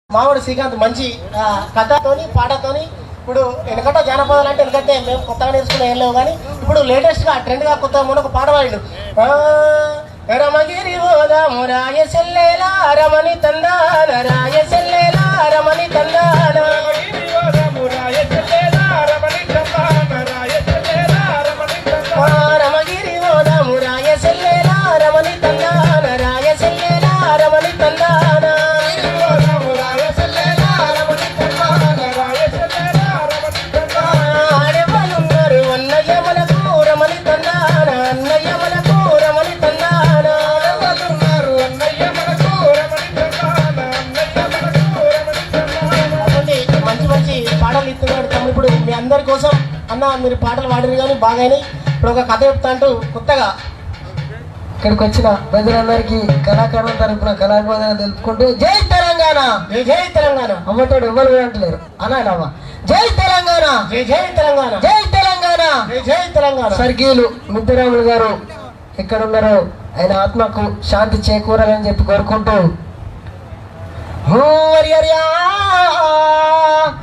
మామిడి శ్రీకాంత్ మంచి కథతోని పాటతోని ఇప్పుడు వెనకట జానపదాలు అంటే ఎందుకంటే మేము కొత్తగా నేర్చుకున్న ఏం లేవు కానీ ఇప్పుడు లేటెస్ట్గా ట్రెండ్గా కొత్తగా మొన్న ఒక పాట పాడిండు. రమగిరి ఓదాము రాయ సెల్లేలా రమణి తందాన రాయ సెల్లేలా రమణి తందాన రమగిరి ఓదాము రాయ సెల్లేలా రమణి తందాన రాయ సెల్లేలా రమణి తందాన పాటలు ఇస్తున్నాడు తమ్ముడు. ఇప్పుడు మీ అందరి కోసం అన్న మీరు పాటలు పాడారు కానీ బాగానే ఇప్పుడు ఒక కథ చెప్తా అంటూ కొత్తగా ఇక్కడికి వచ్చిన ప్రజలందరికీ కళాకారుల తరఫున కళాభివాదన తెలుపుకుంటూ జై తెలంగాణ జై తెలంగాణ అమ్మతోడు ఎవ్వరు అంటలేరు అన్నాడమ్మ. జై తెలంగాణ జై తెలంగాణ జై తెలంగాణ జై తెలంగాణ. స్వర్గీయులు ముద్దురాములు గారు ఎక్కడ ఉన్నారో ఆయన ఆత్మకు శాంతి చేకూరాలని చెప్పి కోరుకుంటూ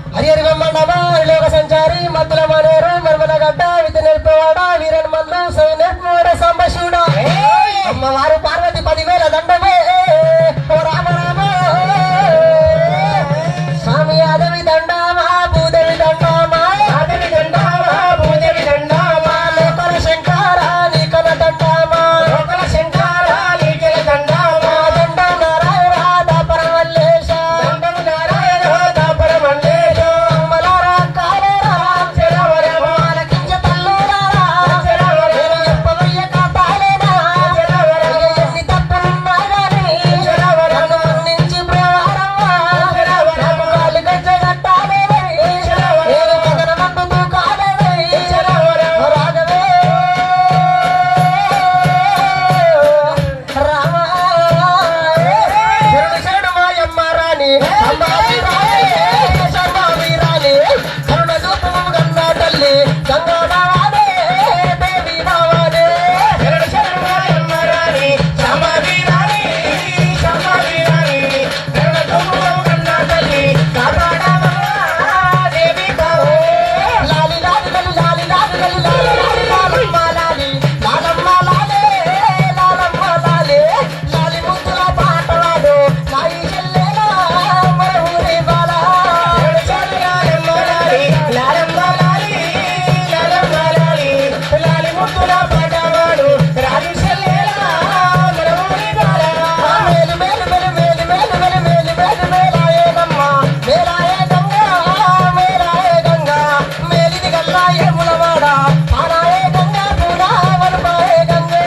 హరియరి లోక సంచారి మధ్యల మనేరు మర్మల గడ్డ విద్య నిలిపేవాడ వీరన్ మల్లు సైన్య సంభశివుడు అమ్మవారు పార్వతి 10,000 దండమే ఓ రామ రామ స్వామి అదవి దండామా భూదేవి దండామా అదవి దండామా భూదేవి దండామా లోకల శంకర నీకల దండామా లోకల శంకర నీకల దండామా దండం నారాయణ దాపరమల్లేశ దండం నారాయణ దాపరమల్లేశ అమ్మలారా కాలేరా చెరవరమా లకించ తల్లురా చెరవరమా చెప్పవయ్య కాపాలేనా చెరవరమా ఎన్ని తప్పులున్నా గాని చెరవరమా నుంచి ప్రవారమా చెరవరమా కాలి గజ్జ గట్టాలే చెరవరమా ఏలు మగన మందు కాలే చెరవరమా రాగవే రామ శరణు శరణు మాయమ్మ రాణి సంభావి రాణి సంభావి రాణి కరుణ చూపు గంగా తల్లి గంగా బావానే దేవి బావానే శరణు శరణు మాయమ్మ రాణి సంభావి రాణి సంభావి రాణి కరుణ చూపు గంగా తల్లి గంగా బావా దేవి బావే లాలి లాలి లాలి లాలి లాలి లాలి లాలమ్మ లాలి లాలమ్మ లాలే లాలమ్మ లాలే లాలి ముద్దుల పాటలాడు లాలి చెల్లెలా మన ఊరి బాల లాలమ్మ లాలి లాలమ్మ లాలి లాలమ్మ లాలి లాలి ముద్దుల పాటలాడు లాలి చెల్లెలా మన ఊరి బాల మేలు మేలు మేలు మేలు మేలు మేలు మేలు మేలు మేలాయేనమ్మ మేలాయే గంగా మేలాయే గంగా మేలిది గల్లా ఏములవాడ ఆనాయే గంగా పూరా వనమాయే గంగే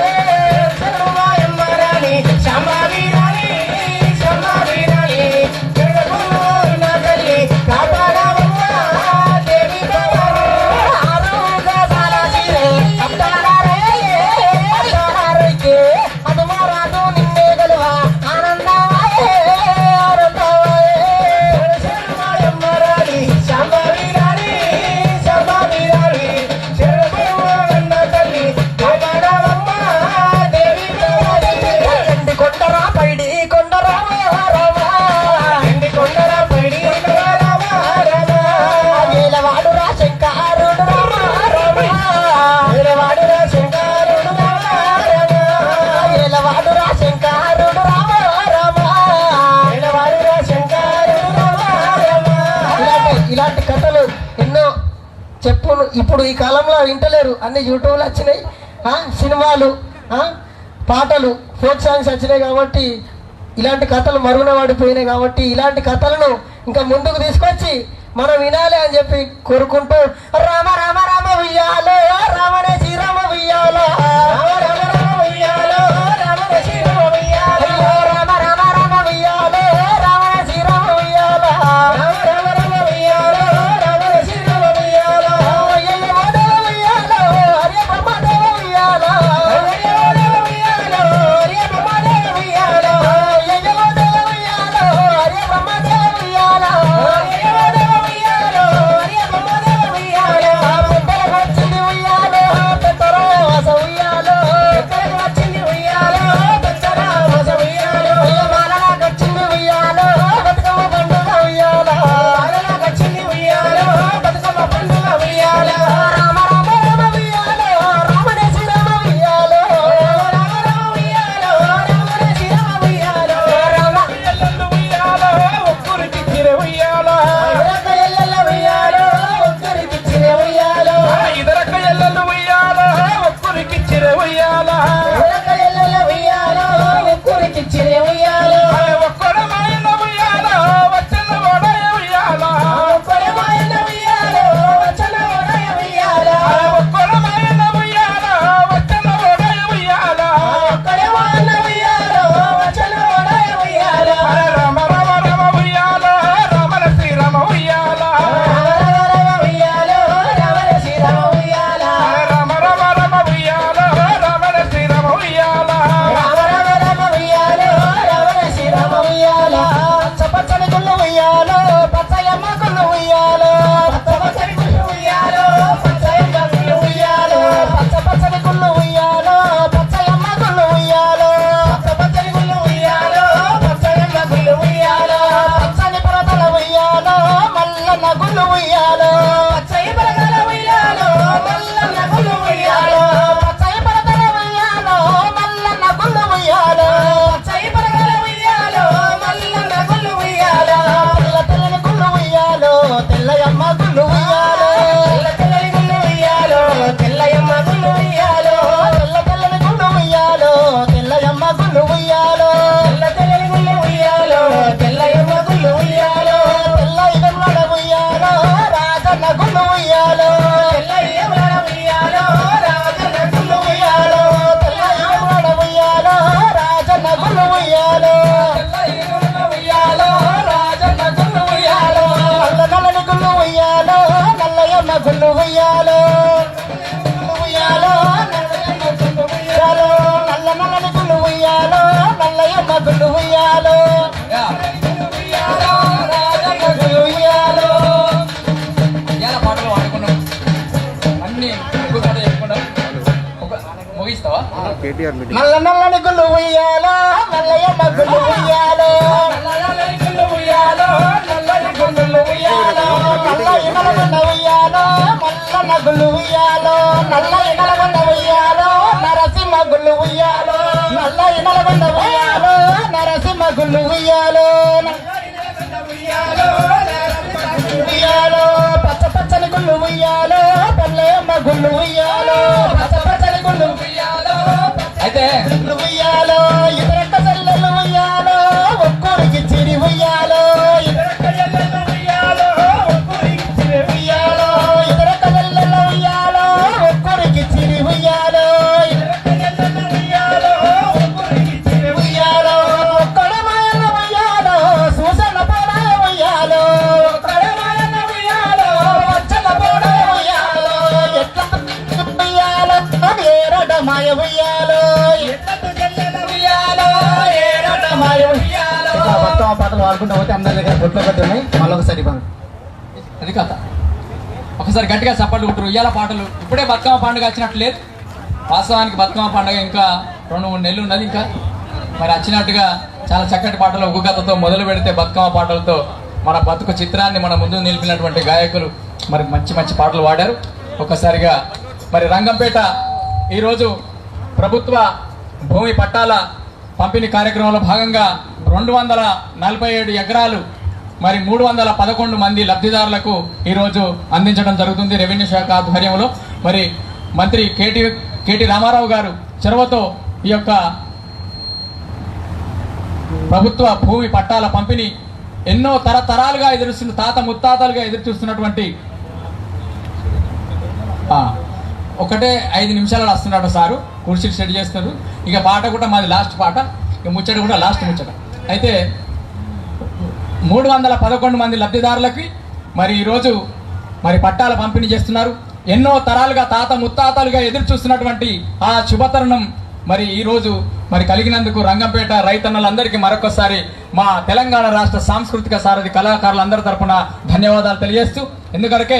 శరణు మాయమ్మ రాణి శాంభవి రాణి శాంభవి రాణి జగద్గురు నా తల్లి కాపాడవమ్మ దేవి భవాని ఆరుగా సాలాసిరే అప్తారారే అప్తారారైకే అదుమారాదు నిన్నే గలువా ఆనందమాయే ఆనందమాయే శరణు మాయమ్మ రాణి శాంభవి రాణి శాంభవి రాణి జగద్గురు నా తల్లి కాపాడవమ్మ దేవి భవాని ఎండి కొండరా పైడి కొండరా రామ ఎండి కొండరా పైడి కొండరా రామ రామ ఏలవాడురా శంకరుడు రామ రామ ఏలవాడురా శంకరుడు రామ రామ ఏలవాడురా శంకరుడు రామ రామ ఏలవాడురా శంకరుడు రామ రామ ఇలాంటి కథలు ఎన్నో చెప్పును ఇప్పుడు ఈ కాలంలో వింటలేరు. అన్ని యూట్యూబ్లు వచ్చినాయి, సినిమాలు, పాటలు, ఫోక్ సాంగ్స్ వచ్చినాయి కాబట్టి ఇలాంటి కథలు మరుగున పడిపోయినాయి. కాబట్టి ఇలాంటి కథలను ఇంకా ముందుకు తీసుకొచ్చి మనం వినాలి అని చెప్పి కోరుకుంటూ రామ రామ రామ ఉయ్యాలో రామనే శ్రీరామ ఉయ్యాలో రామ రామ రామ ఉయ్యాలో రామనే శ్రీరామ ఉయ్యాలో రామ రామ రామ ఉయ్యాలో రామనే శ్రీరామ ఉయ్యాలో రామ రామ రామ ఉయ్యాలో రామనే శ్రీరామ ఉయ్యాలో అయ్యయ్య దేవ ఉయ్యాలో హరే బ్రహ్మదేవ ఉయ్యాలో అయ్యయ్య దేవ ఉయ్యాలో హరే బ్రహ్మదేవ ఉయ్యాలో అయ్యయ్య దేవ ఉయ్యాలో హరే బ్రహ్మదేవ ఉయ్యాలో అయ్యయ్య దేవ ఉయ్యాలో హరే బ్రహ్మదేవ ఉయ్యాలో పెద్దలకు వచ్చింది ఉయ్యాలో కేటీఆర్ మీటింగ్. నల్ల నల్లని గుళ్ళు ఉయ్యాలో నల్లయ్య మగ్గులు ఉయ్యాలో నల్ల ఇనలగొండ ఉయ్యాలో మల్ల నగులు ఉయ్యాలో నల్ల ఇనలగొండ ఉయ్యాలో నరసింహ గుళ్ళు ఉయ్యాలో నల్ల ఇనలగొండ ఉయ్యాలో నరసింహ గుళ్ళు ఉయ్యాలో ఉయ్యాలో పచ్చ పచ్చని గుళ్ళు ఉయ్యాలో పల్లెమ్మ గుళ్ళు ఉయ్యాలో పచ్చ పచ్చని గుళ్ళు ఉయ్యాలో అయితే గుళ్ళు ఉయ్యాలో ఇతరక్క చెల్లెలు ఉయ్యాలో ఒక్కరికి చిరి ఉయ్యాలో ఇతరక్క చెల్లెలు ఉయ్యాలో ఇతరక్క చెల్లెలు ఉయ్యాలో ఒక్కరికి చిరి ఉయ్యాలో ఉయ్యాలో ఒక్కడ మాయన ఉయ్యాలో సూసన పోడ ఉయ్యాలో ఒక్కడ మాయన ఉయ్యాలో వచ్చన పోడ ఉయ్యాలో ఎట్లా ఉయ్యాలో ఏరడ మాయ ఉయ్యాలో బతుకమ్మ పాటలు పాడుకుంటూ పోతే అందరి దగ్గర బొట్లు ఒకటి ఉన్నాయి మళ్ళీ ఒకసారి అది కథ. ఒకసారి గట్టిగా చప్పట్లు కొట్టరు. ఉయ్యాల పాటలు ఇప్పుడే బతుకమ్మ పండుగ వచ్చినట్టు లేదు. వాస్తవానికి బతుకమ్మ పండుగ ఇంకా 2-3 నెలలు ఉన్నది. ఇంకా మరి వచ్చినట్టుగా చాలా చక్కటి పాటలు ఒగ్గు కథతో మొదలు పెడితే బతుకమ్మ పాటలతో మన బతుకు చిత్రాన్ని మన ముందు నిలిపినటువంటి గాయకులు మరి మంచి మంచి పాటలు పాడారు. ఒక్కసారిగా మరి రంగంపేట ఈరోజు ప్రభుత్వ భూమి పట్టాల పంపిణీ కార్యక్రమంలో భాగంగా 247 ఎకరాలు మరి 311 మంది లబ్ధిదారులకు ఈరోజు అందించడం జరుగుతుంది. రెవెన్యూ శాఖ ఆధ్వర్యంలో మరి మంత్రి కేటీ రామారావు గారు చొరవతో ఈ యొక్క ప్రభుత్వ భూమి పట్టాల పంపిణీ ఎన్నో తరతరాలుగా ఎదురుస్తున్న తాత ముత్తాతలుగా ఎదురు చూస్తున్నటువంటి ఒకటే 5 నిమిషాలలో వస్తున్నాడు సారు, కుర్చీలు సెట్ చేస్తారు. ఇక పాట కూడా మాది లాస్ట్ పాట, ఇక ముచ్చట కూడా లాస్ట్ ముచ్చట. అయితే 311 మంది లబ్ధిదారులకి మరి ఈరోజు మరి పట్టాల పంపిణీ చేస్తున్నారు. ఎన్నో తరాలుగా తాత ముత్తాతలుగా ఎదురు చూస్తున్నటువంటి ఆ శుభతరుణం మరి ఈరోజు మరి కలిగినందుకు రంగంపేట రైతన్నలందరికీ మరొకసారి మా తెలంగాణ రాష్ట్ర సాంస్కృతిక సారథి కళాకారులందరి తరపున ధన్యవాదాలు తెలియజేస్తూ, ఎందుకంటే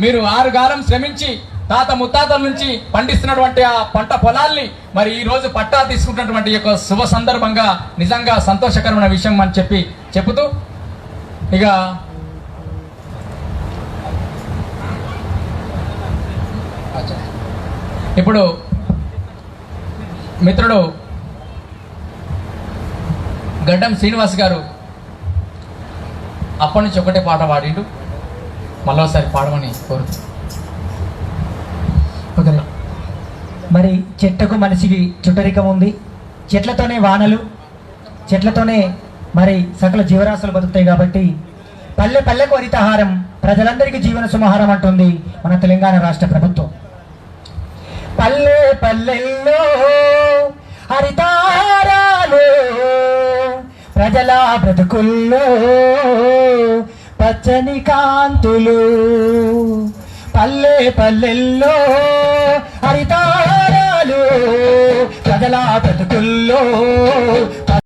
మీరు 6 కాలం శ్రమించి తాత ముత్తాతల నుంచి పండిస్తున్నటువంటి ఆ పంట పొలాల్ని మరి ఈ రోజు పట్టా తీసుకుంటున్నటువంటి యొక్క శుభ సందర్భంగా నిజంగా సంతోషకరమైన విషయం అని చెప్పుతూ ఇక ఇప్పుడు మిత్రుడు గడ్డం శ్రీనివాస్ గారు అప్పటి నుంచి ఒకటే పాట పాడిండు, మళ్ళీసారి పాడమని కోరుతూ. మరి చెట్టుకు మనిషికి చుట్టరికం ఉంది, చెట్లతోనే వానలు, చెట్లతోనే మరి సకల జీవరాశులు బతుకుతాయి. కాబట్టి పల్లె పల్లెకు హరితహారం, ప్రజలందరికీ జీవన సుమహారం అంటుంది మన తెలంగాణ రాష్ట్ర ప్రభుత్వం. పల్లె పల్లెల్లో హరితహారాలు, ప్రజల బ్రతుకుల్లో పచ్చని కాంతులు. పల్లె పల్లెల్లో హరితహారాలు, ప్రజల బ్రతుకుల్లో